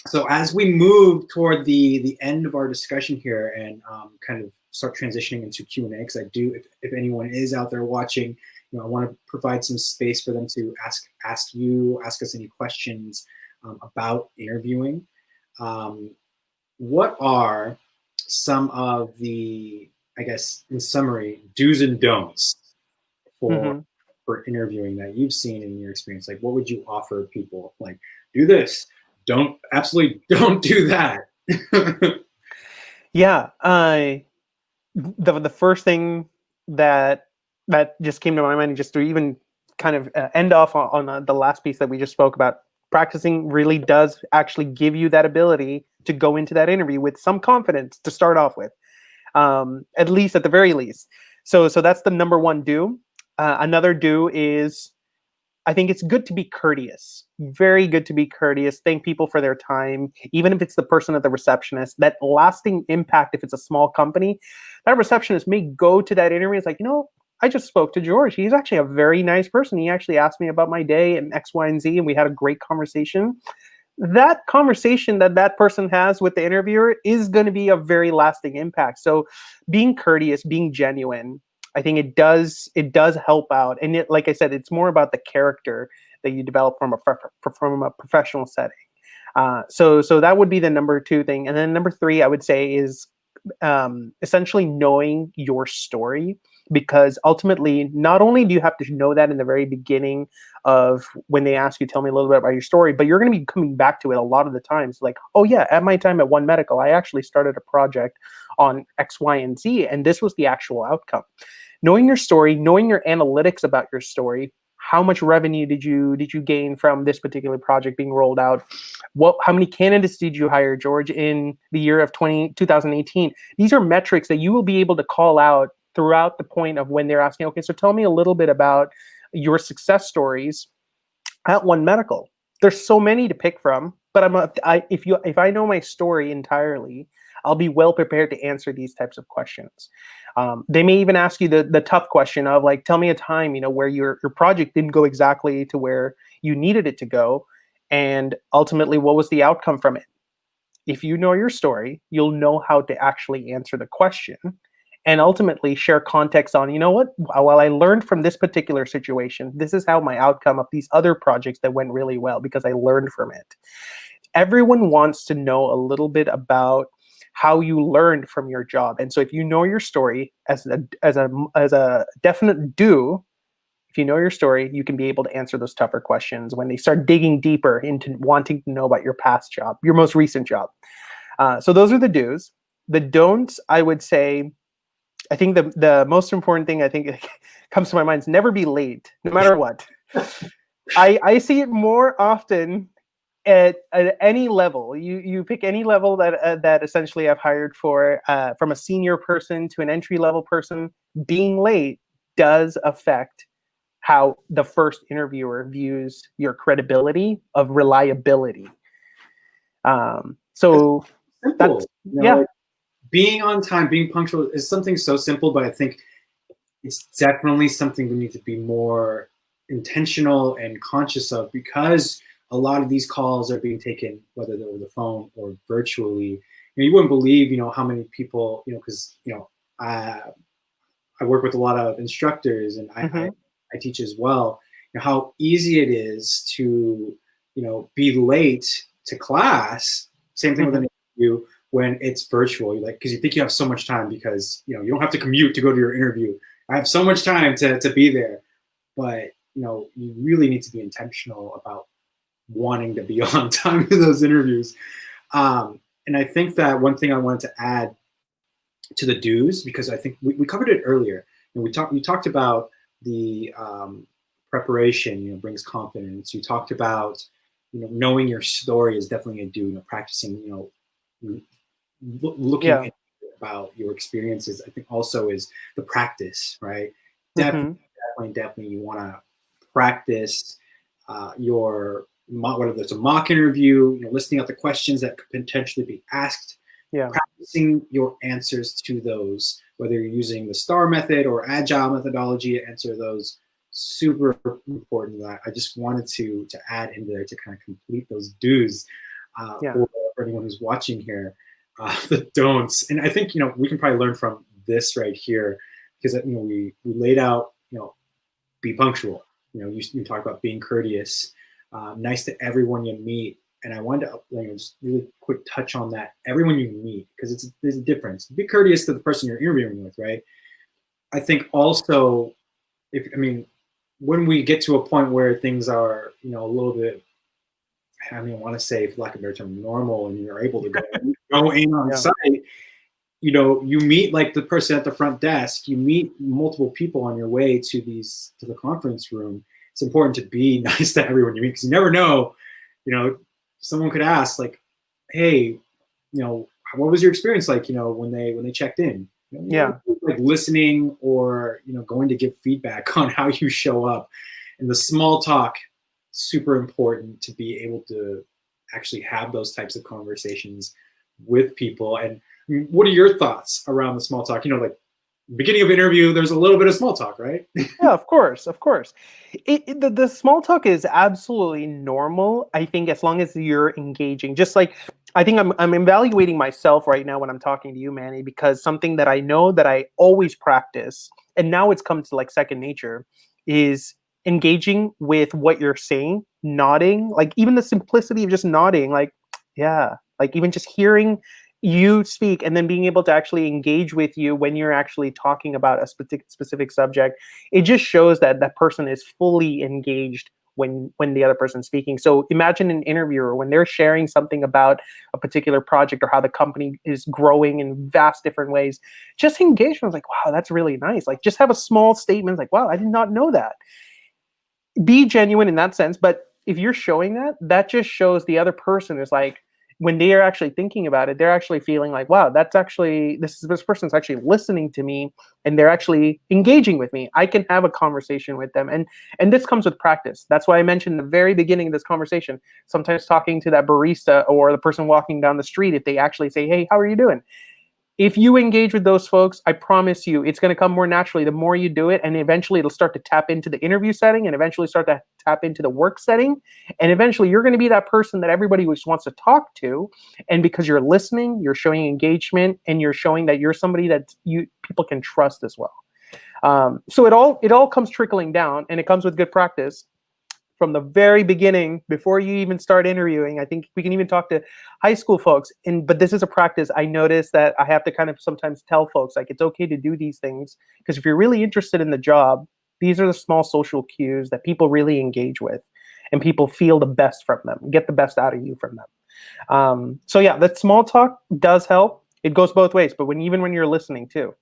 So as we move toward the end of our discussion here and kind of start transitioning into Q&A, because I do, if anyone is out there watching, I want to provide some space for them to ask us any questions about interviewing. What are some of the, I guess, in summary, do's and don'ts for interviewing that you've seen in your experience? Like, what would you offer people? Like, do this. Absolutely don't do that. Yeah. The first thing that just came to my mind, just to even kind of end off on the last piece that we just spoke about, practicing really does actually give you that ability to go into that interview with some confidence to start off with, at least at the very least. So that's the number one do. Another do is, I think it's good to be courteous. Very good to be courteous. Thank people for their time, even if it's the person at the receptionist. That lasting impact, if it's a small company, that receptionist may go to that interview. It's like, I just spoke to George. He's actually a very nice person. He actually asked me about my day and X, Y, and Z, and we had a great conversation. That conversation that person has with the interviewer is going to be a very lasting impact. So being courteous, being genuine, I think it does help out. And like I said, it's more about the character that you develop from a professional setting. So that would be the number two thing. And then number three, I would say, is essentially knowing your story, because ultimately, not only do you have to know that in the very beginning of when they ask you, tell me a little bit about your story, but you're going to be coming back to it a lot of the times. Like, oh yeah, at my time at One Medical, I actually started a project on X, Y, and Z, and this was the actual outcome. Knowing your story, knowing your analytics about your story, how much revenue did you gain from this particular project being rolled out? How many candidates did you hire, George, in the year of 2018? These are metrics that you will be able to call out throughout the point of when they're asking, okay, so tell me a little bit about your success stories at One Medical. There's so many to pick from, but if I know my story entirely, I'll be well prepared to answer these types of questions. They may even ask you the tough question of, like, tell me a time, where your project didn't go exactly to where you needed it to go, and ultimately, what was the outcome from it? If you know your story, you'll know how to actually answer the question, and ultimately share context on, what, while I learned from this particular situation, this is how my outcome of these other projects that went really well because I learned from it. Everyone wants to know a little bit about how you learned from your job. And so if you know your story as a definite do, if you know your story, you can be able to answer those tougher questions when they start digging deeper into wanting to know about your past job, your most recent job. So those are the do's. The don'ts, I would say, I think the most important thing I think comes to my mind is never be late, no matter what. I see it more often at any level. You pick any level that essentially I've hired for, from a senior person to an entry level person. Being late does affect how the first interviewer views your credibility of reliability. So simple. Yeah. Like, being on time, being punctual is something so simple, but I think it's definitely something we need to be more intentional and conscious of, because a lot of these calls are being taken, whether they're over the phone or virtually. You wouldn't believe, how many people, because, I work with a lot of instructors, and I teach as well. how easy it is to, be late to class. Same thing with an interview when it's virtual. You're like, because you think you have so much time because, you don't have to commute to go to your interview. I have so much time to be there. But, you really need to be intentional about wanting to be on time in those interviews. And I think that one thing I wanted to add to the do's, because I think we covered it earlier, and we talked about the preparation, brings confidence. You talked about, knowing your story is definitely a do. Practicing, looking about your experiences. I think also is the practice, right? Definitely, you want to practice whether it's a mock interview, listening out the questions that could potentially be asked. Practicing your answers to those, whether you're using the STAR method or agile methodology to answer those, super important. That I just wanted to add in there to kind of complete those do's for anyone who's watching here, the don'ts. And I think we can probably learn from this right here, because we laid out be punctual. You talk about being courteous, nice to everyone you meet. And I wanted to just really quick touch on that. Everyone you meet, because there's a difference. Be courteous to the person you're interviewing with, right? I think also, when we get to a point where things are, a little bit, I want to say, for lack of a better term, normal, and you're able to go in on site, you meet like the person at the front desk, you meet multiple people on your way to the conference room. It's important to be nice to everyone you meet, because you never know, someone could ask like, hey, what was your experience like, when they checked in? Like listening or, going to give feedback on how you show up. And the small talk, super important to be able to actually have those types of conversations with people. And what are your thoughts around the small talk? Like beginning of interview, there's a little bit of small talk, right? Yeah, of course. The small talk is absolutely normal, I think, as long as you're engaging. Just like, I think I'm evaluating myself right now when I'm talking to you, Manny, because something that I know that I always practice, and now it's come to like second nature, is engaging with what you're saying, nodding, like even the simplicity of just nodding, like, yeah, like even just hearing you speak and then being able to actually engage with you when you're actually talking about a specific subject. It just shows that that person is fully engaged when the other person's speaking. So imagine an interviewer when they're sharing something about a particular project or how the company is growing in vast different ways. Just engagement, like, wow, that's really nice. Like, just have a small statement like, wow, I did not know that. Be genuine in that sense. But if you're showing that, that just shows the other person is like, when they are actually thinking about it, they're actually feeling like, wow, that's actually, this person's actually listening to me and they're actually engaging with me. I can have a conversation with them. And this comes with practice. That's why I mentioned in the very beginning of this conversation, sometimes talking to that barista or the person walking down the street, if they actually say, hey, how are you doing? If you engage with those folks, I promise you, it's going to come more naturally the more you do it. And eventually it'll start to tap into the interview setting and eventually start to tap into the work setting. And eventually you're going to be that person that everybody just wants to talk to. And because you're listening, you're showing engagement, and you're showing that you're somebody that people can trust as well. So it all comes trickling down, and it comes with good practice. From the very beginning, before you even start interviewing, I think we can even talk to high school folks. But this is a practice. I notice that I have to kind of sometimes tell folks, like, it's okay to do these things, because if you're really interested in the job, these are the small social cues that people really engage with, and people feel the best from them, get the best out of you from them. So yeah, that small talk does help. It goes both ways, but even when you're listening too,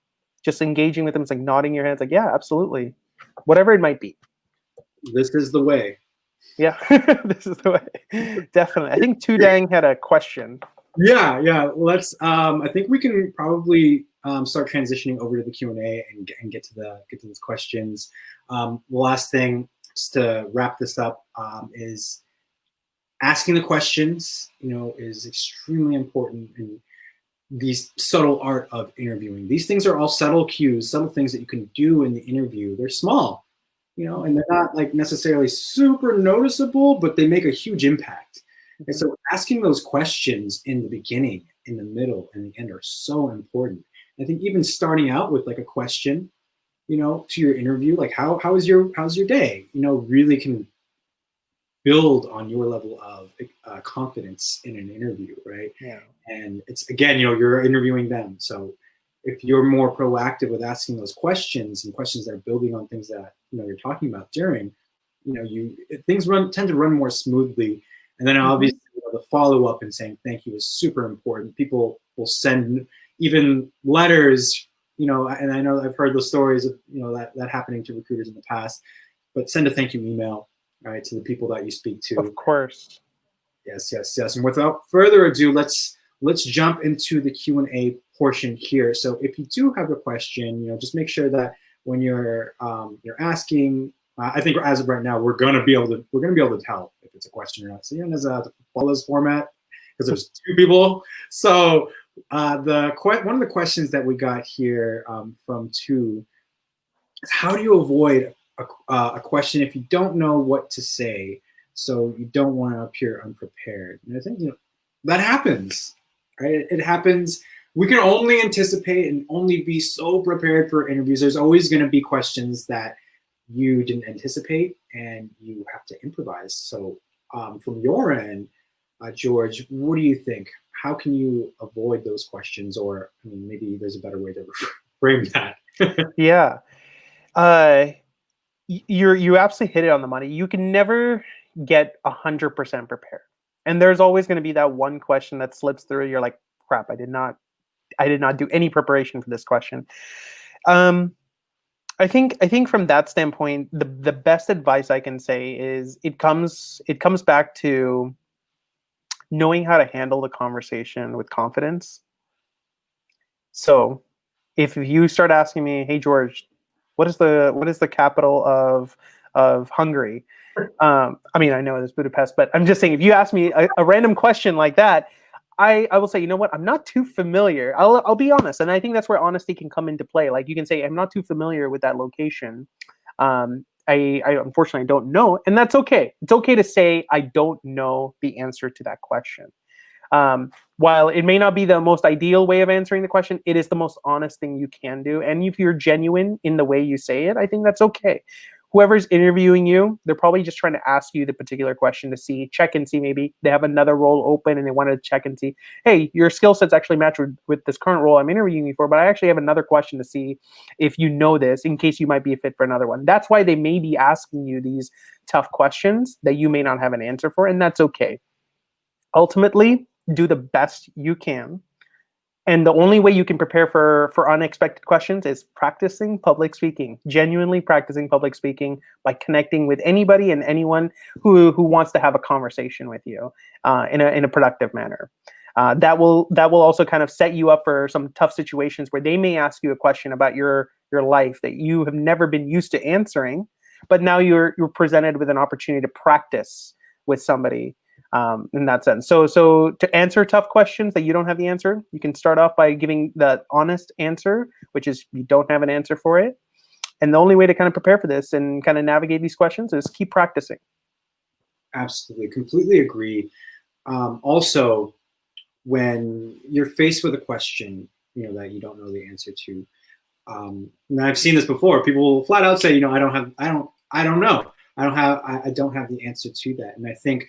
just engaging with them, it's like nodding your head, like, yeah, absolutely, whatever it might be. This is the way. Yeah, this is the way. Definitely. I think Tudang had a question. Yeah. Let's. I think we can probably start transitioning over to the Q&A and get to these questions. The last thing, just to wrap this up, is asking the questions. Is extremely important in these subtle art of interviewing. These things are all subtle cues, subtle things that you can do in the interview. They're small. And they're not like necessarily super noticeable, but they make a huge impact. And so asking those questions in the beginning, in the middle, and the end are so important. I think even starting out with like a question, to your interview, like how's your day, really can build on your level of confidence in an interview, right? Yeah. And it's, again, you're interviewing them. So if you're more proactive with asking those questions and questions that are building on things that, you're talking about during, things tend to run more smoothly. And then obviously the follow up and saying thank you is super important. People will send even letters, and I know I've heard those stories of, that happening to recruiters in the past, but send a thank you email, right, to the people that you speak to. Of course. Yes. And without further ado, let's jump into the Q&A portion here. So if you do have a question, just make sure that when you're asking, I think as of right now, we're gonna be able to tell if it's a question or not. So there's a follow this format because there's two people. So one of the questions that we got here from two is, how do you avoid a question if you don't know what to say, so you don't want to appear unprepared? And I think that happens, right? It happens. We can only anticipate and only be so prepared for interviews. There's always going to be questions that you didn't anticipate, and you have to improvise. So from your end, George, what do you think? How can you avoid those questions? Or maybe there's a better way to frame that. Yeah. You absolutely hit it on the money. You can never get 100% prepared, and there's always going to be that one question that slips through. You're like, crap, I did not do any preparation for this question. I think from that standpoint, the best advice I can say is it comes back to knowing how to handle the conversation with confidence. So if you start asking me, hey George, what is the capital of Hungary? I know it's Budapest, but I'm just saying, if you ask me a random question like that, I will say, you know what, I'm not too familiar. I'll be honest, and I think that's where honesty can come into play. Like, you can say, I'm not too familiar with that location. I unfortunately don't know, and that's okay. It's okay to say I don't know the answer to that question. While it may not be the most ideal way of answering the question, it is the most honest thing you can do. And if you're genuine in the way you say it, I think that's okay. Whoever's interviewing you, they're probably just trying to ask you the particular question to check and see, maybe they have another role open and they want to check and see, hey, your skill sets actually match with this current role I'm interviewing you for, but I actually have another question to see if you know this, in case you might be a fit for another one. That's why they may be asking you these tough questions that you may not have an answer for, and that's okay. Ultimately, do the best you can. And the only way you can prepare for unexpected questions is practicing public speaking, genuinely practicing public speaking by connecting with anybody and anyone who wants to have a conversation with you in a productive manner. That will also kind of set you up for some tough situations where they may ask you a question about your life that you have never been used to answering, but now you're presented with an opportunity to practice with somebody. In that sense. So to answer tough questions that you don't have the answer, you can start off by giving the honest answer, which is you don't have an answer for it. And the only way to kind of prepare for this and kind of navigate these questions is keep practicing. Absolutely. Completely agree. Also, when you're faced with a question, that you don't know the answer to, and I've seen this before, people will flat out say, I don't know. I don't have the answer to that. And I think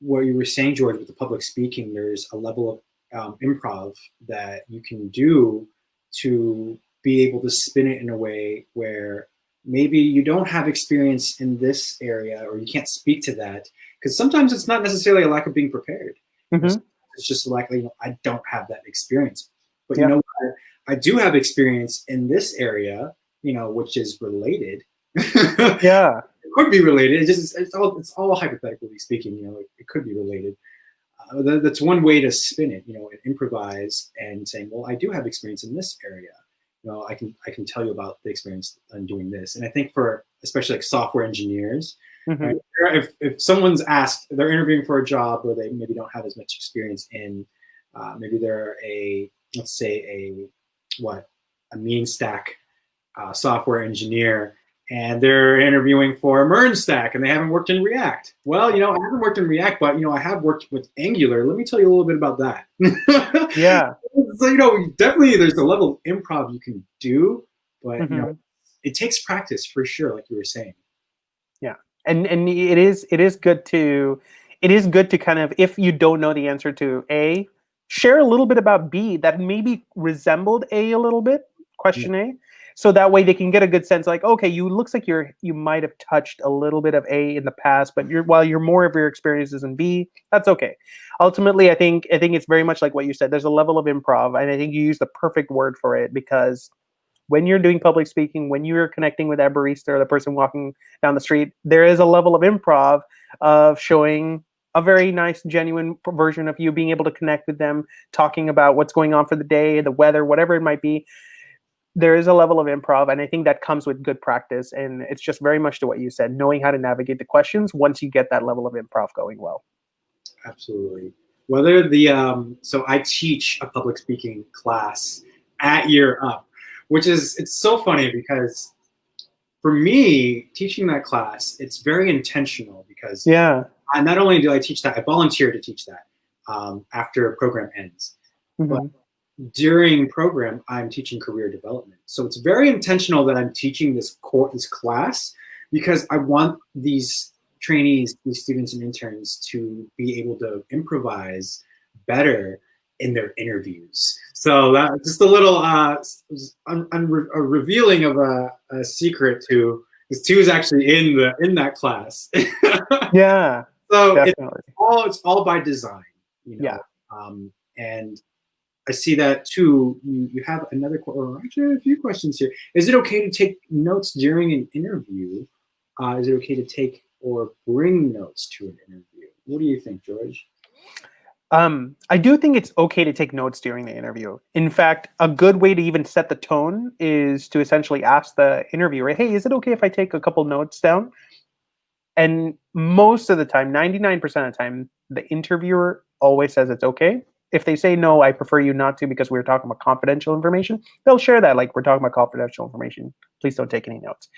what you were saying, George, with the public speaking, there's a level of improv that you can do to be able to spin it in a way where maybe you don't have experience in this area, or you can't speak to that, because sometimes it's not necessarily a lack of being prepared. Mm-hmm. It's just likely, I don't have that experience. But Yeah. I do have experience in this area, which is related. Yeah. It could be related. It's all hypothetically speaking. It could be related. That's one way to spin it. And improvise and saying, well, I do have experience in this area. I can tell you about the experience on doing this. And I think for especially like software engineers, Mm-hmm. right, if someone's asked, they're interviewing for a job where they maybe don't have as much experience in, maybe they're let's say a mean stack software engineer, and they're interviewing for a MERN stack, and they haven't worked in React. Well, I haven't worked in React, but I have worked with Angular. Let me tell you a little bit about that. Yeah. So definitely there's a level of improv you can do, but Mm-hmm. it takes practice for sure, like you were saying. Yeah, and it is good to kind of, if you don't know the answer to A, share a little bit about B that maybe resembled A little bit, question A, so that way they can get a good sense, like, okay, you looks like you might have touched a little bit of A in the past, but while you're more of your experiences in B, that's okay. Ultimately, I think it's very much like what you said. There's a level of improv, and I think you use the perfect word for it, because when you're doing public speaking, when you're connecting with that barista or the person walking down the street, there is a level of improv of showing a very nice, genuine version of you, being able to connect with them, talking about what's going on for the day, the weather, whatever it might be. There is a level of improv, and I think that comes with good practice. And it's just very much to what you said, knowing how to navigate the questions once you get that level of improv going well. Absolutely. Whether so I teach a public speaking class at Year Up, which is, it's so funny because for me, teaching that class, it's very intentional because not only do I teach that, I volunteer to teach that after a program ends. Mm-hmm. But during program, I'm teaching career development. So it's very intentional that I'm teaching this class, because I want these trainees, these students and interns to be able to improvise better in their interviews. So that's just a little revealing of a secret to, because Tu is actually in that class. Yeah. So definitely. it's all by design, you know. Yeah. And I see that too. You have another, or actually a few questions here. Is it okay to take notes during an interview? Is it okay to take or bring notes to an interview? What do you think, George? I do think it's okay to take notes during the interview. In fact, a good way to even set the tone is to essentially ask the interviewer, hey, is it okay if I take a couple notes down? And most of the time, 99% of the time, the interviewer always says it's okay. If they say, no, I prefer you not to because we're talking about confidential information, they'll share that, like, we're talking about confidential information. Please don't take any notes.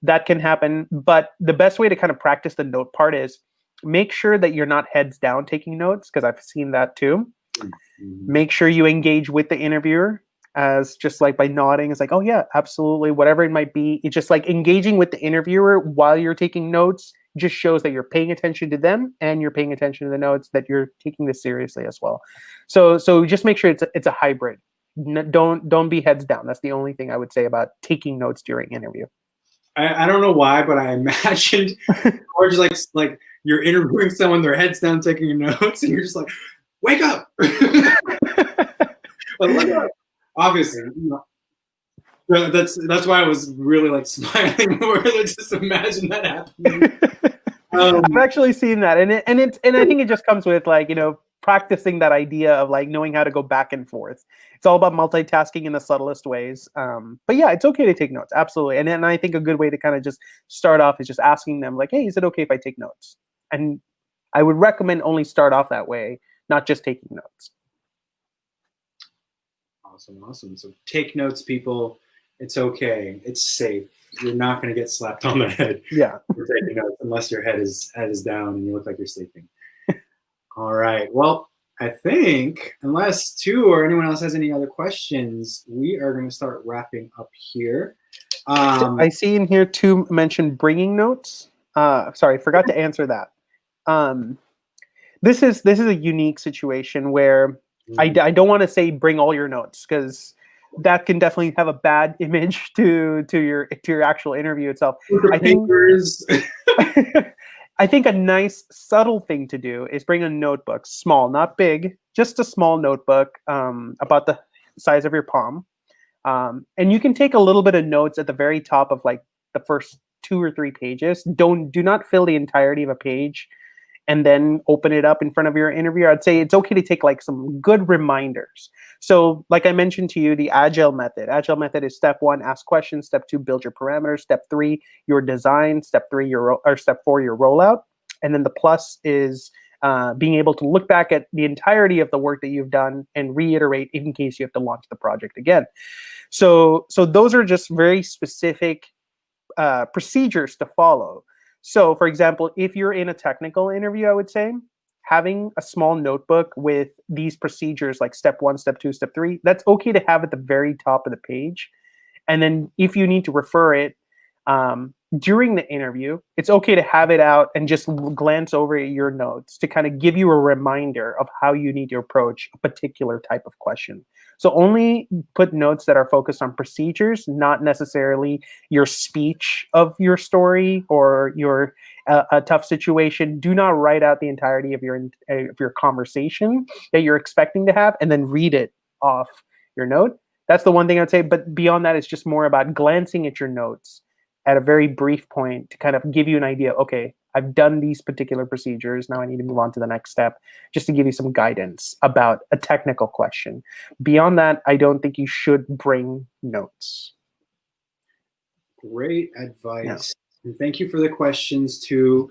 That can happen. But the best way to kind of practice the note part is make sure that you're not heads down taking notes, because I've seen that too. Mm-hmm. Make sure you engage with the interviewer, as just like by nodding. It's like, oh yeah, absolutely, whatever it might be. It's just like engaging with the interviewer while you're taking notes just shows that you're paying attention to them and you're paying attention to the notes, that you're taking this seriously as well. So just make sure it's a hybrid. Don't be heads down. That's the only thing I would say about taking notes during interview. I don't know why, but I imagined or just like you're interviewing someone, their heads down taking notes, and you're just like, wake up. Like, obviously, you know, that's why I was really like smiling more. Just imagine that happening. I've actually seen that, and I think it just comes with, like, you know, practicing that idea of like knowing how to go back and forth. It's all about multitasking in the subtlest ways. But yeah, it's okay to take notes, absolutely. And then I think a good way to kind of just start off is just asking them, like, hey, is it okay if I take notes? And I would recommend only start off that way, not just taking notes. Awesome. So take notes, people. It's okay. It's safe. You're not going to get slapped on the head. Yeah. For taking notes, unless your head is down and you look like you're sleeping. All right. Well, I think unless Tu or anyone else has any other questions, we are going to start wrapping up here. I see in here Tu mentioned bringing notes. Sorry, forgot to answer that. This is a unique situation where I don't want to say bring all your notes, because that can definitely have a bad image to your actual interview itself. I think a nice subtle thing to do is bring a notebook, small, not big, just a small notebook about the size of your palm. And you can take a little bit of notes at the very top of like the first 2 or 3 pages. Do not fill the entirety of a page and then open it up in front of your interviewer. I'd say it's okay to take like some good reminders. So like I mentioned to you, the Agile method. Agile method is step 1, ask questions. Step 2, build your parameters. Step 3, your design. Step 4, your rollout. And then the plus is being able to look back at the entirety of the work that you've done and reiterate in case you have to launch the project again. So those are just very specific procedures to follow. So, for example, if you're in a technical interview, I would say having a small notebook with these procedures like step 1, step 2, step 3, that's okay to have at the very top of the page. And then if you need to refer it during the interview, it's okay to have it out and just glance over your notes to kind of give you a reminder of how you need to approach a particular type of question. So only put notes that are focused on procedures, not necessarily your speech of your story or your a tough situation. Do not write out the entirety of your conversation that you're expecting to have and then read it off your note. That's the one thing I'd say. But beyond that, it's just more about glancing at your notes at a very brief point to kind of give you an idea. Okay, I've done these particular procedures. Now I need to move on to the next step, just to give you some guidance about a technical question. Beyond that, I don't think you should bring notes. Great advice. Yeah. And thank you for the questions too.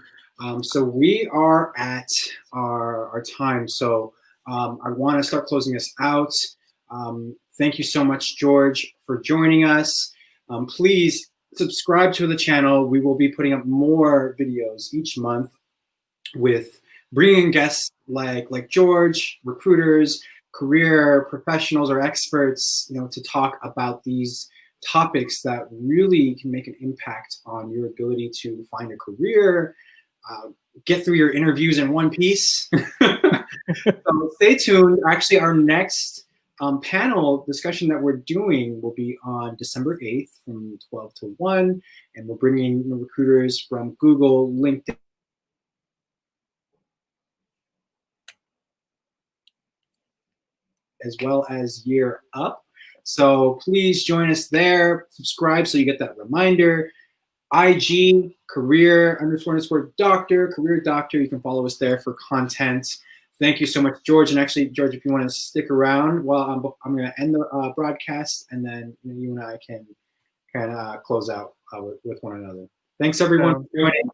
So we are at our time. So I want to start closing us out. Thank you so much, George, for joining us. Please subscribe to the channel. We will be putting up more videos each month with bringing guests like George, recruiters, career professionals or experts, to talk about these topics that really can make an impact on your ability to find a career, get through your interviews in one piece. So stay tuned. Actually, our next panel discussion that we're doing will be on December 8th from 12 to 1, and we're bringing recruiters from Google, LinkedIn, as well as Year Up. So please join us there. Subscribe so you get that reminder. IG, career__doctor, career doctor. You can follow us there for content. Thank you so much, George. And actually, George, if you want to stick around, well, I'm going to end the broadcast, and then you and I can kind of close out with one another. Thanks, everyone, for joining.